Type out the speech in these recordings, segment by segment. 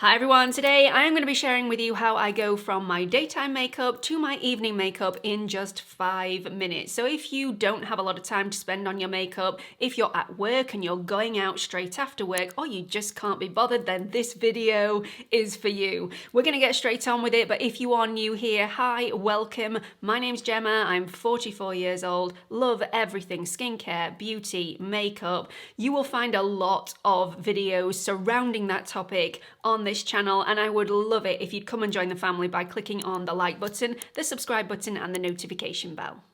Hi everyone, today I am going to be sharing with you how I go from my daytime makeup to my evening makeup in just 5 minutes. So if you don't have a lot of time to spend on your makeup, if you're at work and you're going out straight after work, or you just can't be bothered, then this video is for you. We're going to get straight on with it, but if you are new here, hi, welcome. My name's Gemma, I'm 44 years old, love everything skincare, beauty, makeup. You will find a lot of videos surrounding that topic on this channel, and I would love it if you'd come and join the family by clicking on the like button, the subscribe button, and the notification bell.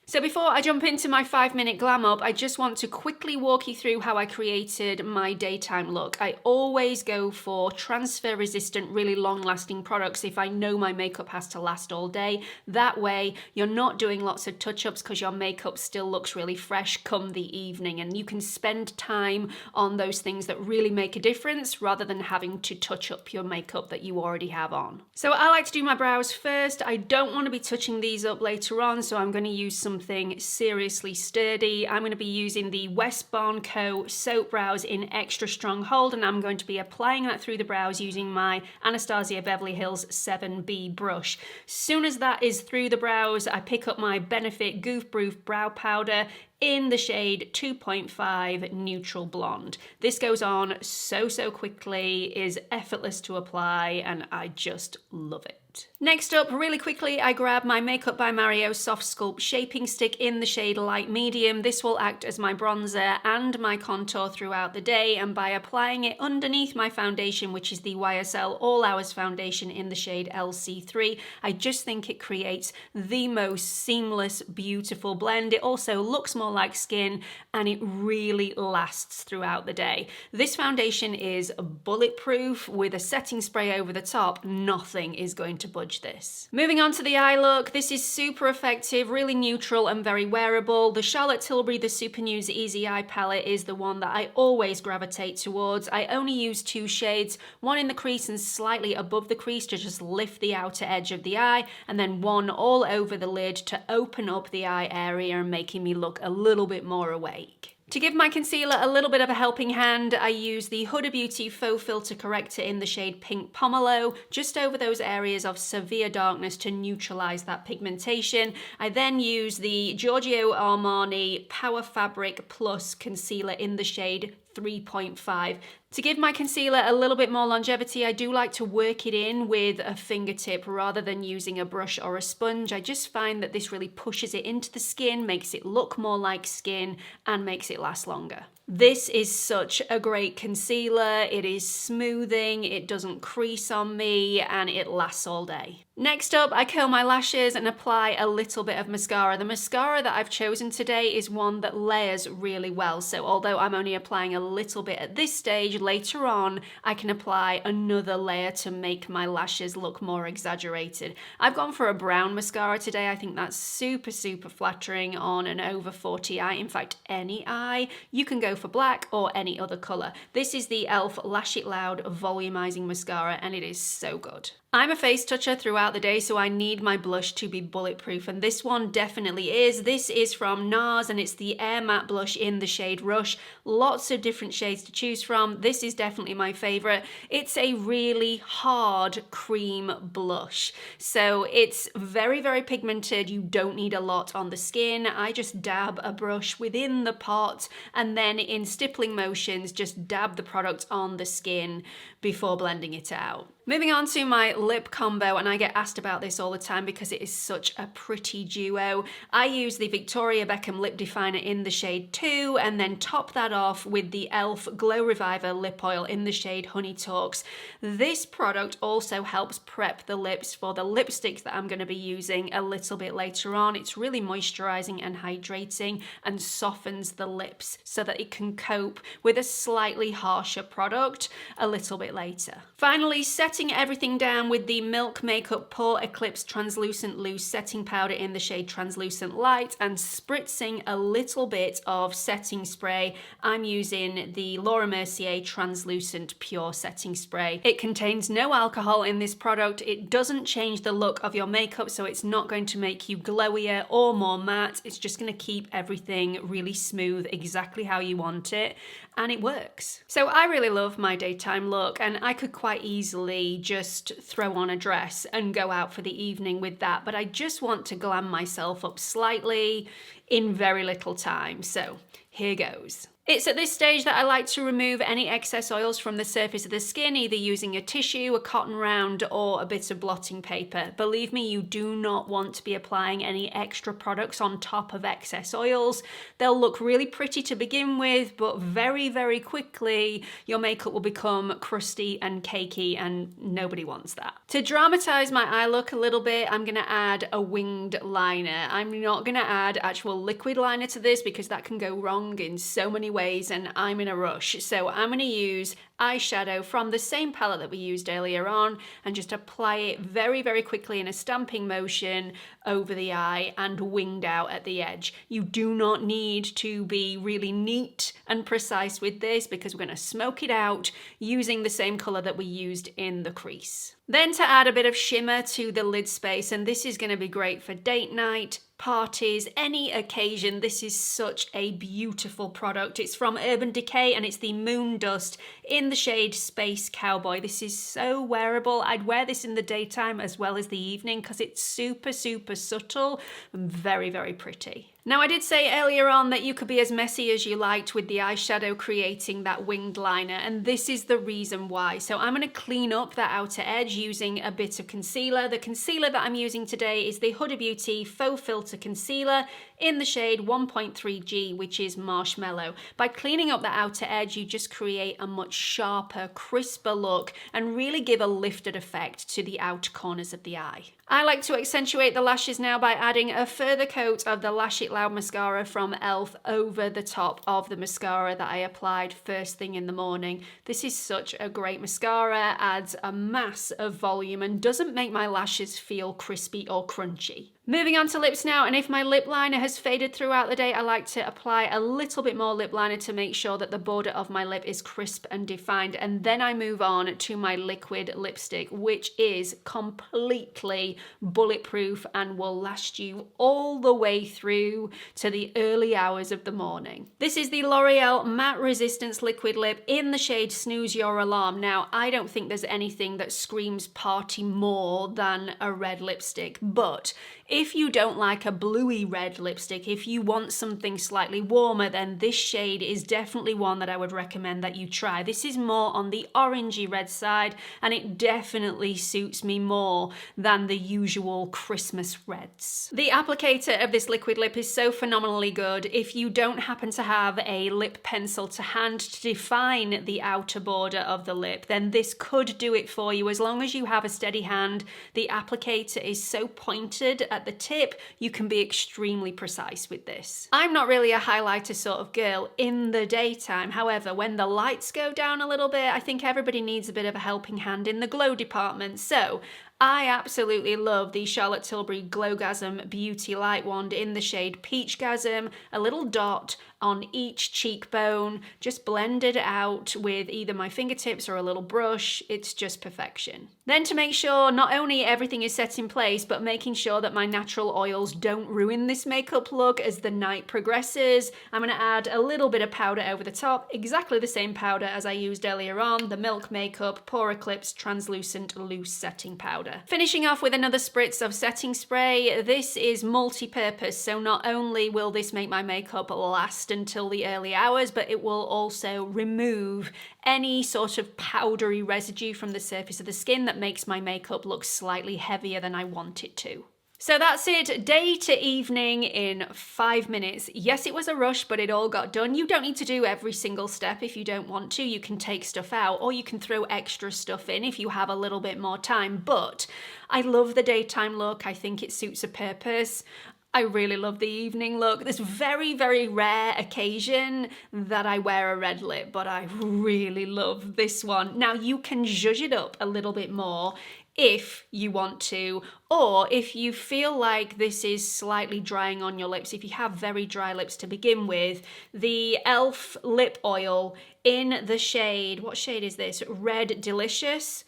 So before I jump into my 5-minute glam up, I just want to quickly walk you through how I created my daytime look. I always go for transfer resistant, really long lasting products if I know my makeup has to last all day. That way you're not doing lots of touch-ups because your makeup still looks really fresh come the evening, and you can spend time on those things that really make a difference rather than having to touch up your makeup that you already have on. So I like to do my brows first. I don't want to be touching these up later on, so I'm going to use something seriously sturdy. I'm going to be using the Westbourne Co. Soap Brows in Extra Strong Hold, and I'm going to be applying that through the brows using my Anastasia Beverly Hills 7B brush. Soon as that is through the brows, I pick up my Benefit Goof Proof Brow Powder in the shade 2.5 Neutral Blonde. This goes on so quickly, is effortless to apply, and I just love it. Next up, really quickly, I grab my Makeup by Mario Soft Sculpt Shaping Stick in the shade Light Medium. This will act as my bronzer and my contour throughout the day, and by applying it underneath my foundation, which is the YSL All Hours Foundation in the shade LC3, I just think it creates the most seamless, beautiful blend. It also looks more like skin, and it really lasts throughout the day. This foundation is bulletproof. With a setting spray over the top, nothing is going to budge this. Moving on to the eye look, this is super effective, really neutral and very wearable. The Charlotte Tilbury The Super Nudes Easy Eye Palette is the one that I always gravitate towards. I only use 2 shades, one in the crease and slightly above the crease to just lift the outer edge of the eye, and then one all over the lid to open up the eye area and making me look a little bit more awake. To give my concealer a little bit of a helping hand, I use the Huda Beauty Faux Filter Corrector in the shade Pink Pomelo, just over those areas of severe darkness to neutralize that pigmentation. I then use the Giorgio Armani Power Fabric Plus Concealer in the shade 3.5. To give my concealer a little bit more longevity, I do like to work it in with a fingertip rather than using a brush or a sponge. I just find that this really pushes it into the skin, makes it look more like skin, and makes it last longer. This is such a great concealer. It is smoothing, it doesn't crease on me, and it lasts all day. Next up, I curl my lashes and apply a little bit of mascara. The mascara that I've chosen today is one that layers really well. So although I'm only applying a little bit at this stage, later on, I can apply another layer to make my lashes look more exaggerated. I've gone for a brown mascara today. I think that's super flattering on an over 40 eye. In fact, any eye. You can go for black or any other color. This is the e.l.f. Lash It Loud Volumizing Mascara, and it is so good. I'm a face toucher throughout the day, so I need my blush to be bulletproof, and this one definitely is. This is from NARS, and it's the Air Matte Blush in the shade Rush. Lots of different shades to choose from. This is definitely my favorite. It's a really hard cream blush, so it's very pigmented. You don't need a lot on the skin. I just dab a brush within the pot, and then in stippling motions, just dab the product on the skin before blending it out. Moving on to my lip combo, and I get asked about this all the time because it is such a pretty duo. I use the Victoria Beckham Lip Definer in the shade 2, and then top that off with the e.l.f. Glow Reviver Lip Oil in the shade Honey Talks. This product also helps prep the lips for the lipstick that I'm going to be using a little bit later on. It's really moisturizing and hydrating and softens the lips so that it can cope with a slightly harsher product a little bit later. Finally, setting everything down with the Milk Makeup Pore Eclipse Translucent Loose Setting Powder in the shade Translucent Light, and spritzing a little bit of setting spray. I'm using the Laura Mercier Translucent Pure Setting Spray. It contains no alcohol in this product. It doesn't change the look of your makeup, so it's not going to make you glowier or more matte. It's just going to keep everything really smooth, exactly how you want want it, and it works. So I really love my daytime look, and I could quite easily just throw on a dress and go out for the evening with that, but I just want to glam myself up slightly in very little time. So here goes. It's at this stage that I like to remove any excess oils from the surface of the skin, either using a tissue, a cotton round, or a bit of blotting paper. Believe me, you do not want to be applying any extra products on top of excess oils. They'll look really pretty to begin with, but very, very quickly your makeup will become crusty and cakey, and nobody wants that. To dramatize my eye look a little bit, I'm gonna add a winged liner. I'm not gonna add actual liquid liner to this because that can go wrong in so many ways and I'm in a rush. So I'm going to use eyeshadow from the same palette that we used earlier on and just apply it very, very quickly in a stamping motion over the eye and winged out at the edge. You do not need to be really neat and precise with this because we're going to smoke it out using the same color that we used in the crease. Then to add a bit of shimmer to the lid space, and this is going to be great for date night, parties, any occasion. This is such a beautiful product. It's from Urban Decay and it's the Moon Dust in the shade Space Cowboy. This is so wearable. I'd wear this in the daytime as well as the evening because it's super, super subtle and very, very pretty. Now, I did say earlier on that you could be as messy as you liked with the eyeshadow creating that winged liner, and this is the reason why. So I'm going to clean up that outer edge using a bit of concealer. The concealer that I'm using today is the Huda Beauty Faux Filter Concealer in the shade 1.3G, which is Marshmallow. By cleaning up the outer edge, you just create a much sharper, crisper look and really give a lifted effect to the outer corners of the eye. I like to accentuate the lashes now by adding a further coat of the Lash It Loud mascara from e.l.f. over the top of the mascara that I applied first thing in the morning. This is such a great mascara, adds a mass of volume and doesn't make my lashes feel crispy or crunchy. Moving on to lips now, and if my lip liner has faded throughout the day, I like to apply a little bit more lip liner to make sure that the border of my lip is crisp and defined, and then I move on to my liquid lipstick, which is completely bulletproof and will last you all the way through to the early hours of the morning. This is the L'Oreal Matte Resistance Liquid Lip in the shade Snooze Your Alarm. Now, I don't think there's anything that screams party more than a red lipstick, but if you don't like a bluey red lipstick, if you want something slightly warmer, then this shade is definitely one that I would recommend that you try. This is more on the orangey red side, and it definitely suits me more than the usual Christmas reds. The applicator of this liquid lip is so phenomenally good. If you don't happen to have a lip pencil to hand to define the outer border of the lip, then this could do it for you. As long as you have a steady hand, the applicator is so pointed at the tip, you can be extremely precise with this. I'm not really a highlighter sort of girl in the daytime. However, when the lights go down a little bit, I think everybody needs a bit of a helping hand in the glow department. So I absolutely love the Charlotte Tilbury Glowgasm Beauty Light Wand in the shade Peachgasm, a little dot on each cheekbone, just blended out with either my fingertips or a little brush. It's just perfection. Then to make sure not only everything is set in place, but making sure that my natural oils don't ruin this makeup look as the night progresses, I'm going to add a little bit of powder over the top, exactly the same powder as I used earlier on, the Milk Makeup Pore Eclipse Translucent Loose Setting Powder. Finishing off with another spritz of setting spray. This is multi-purpose, so not only will this make my makeup last until the early hours, but it will also remove any sort of powdery residue from the surface of the skin that makes my makeup look slightly heavier than I want it to. So that's it, day to evening in 5 minutes. Yes, it was a rush, but it all got done. You don't need to do every single step if you don't want to. You can take stuff out or you can throw extra stuff in if you have a little bit more time. But I love the daytime look. I think it suits a purpose. I really love the evening look. This very, very rare occasion that I wear a red lip, but I really love this one. Now you can zhuzh it up a little bit more if you want to, or if you feel like this is slightly drying on your lips, if you have very dry lips to begin with, the e.l.f. lip oil in the shade, what shade is this? Red Delicious,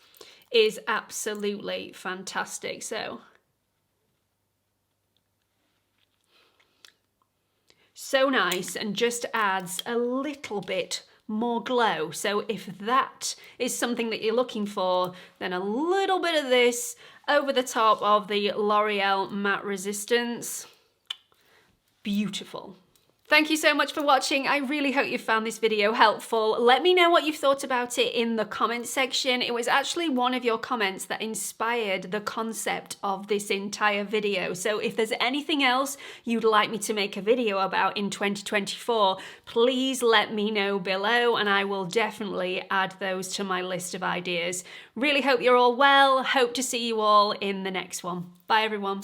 is absolutely fantastic. So nice, and just adds a little bit more glow. So if that is something that you're looking for, then a little bit of this over the top of the L'Oreal Matte Resistance. Beautiful. Thank you so much for watching. I really hope you found this video helpful. Let me know what you thought about it in the comments section. It was actually one of your comments that inspired the concept of this entire video. So if there's anything else you'd like me to make a video about in 2024, please let me know below and I will definitely add those to my list of ideas. Really hope you're all well. Hope to see you all in the next one. Bye everyone.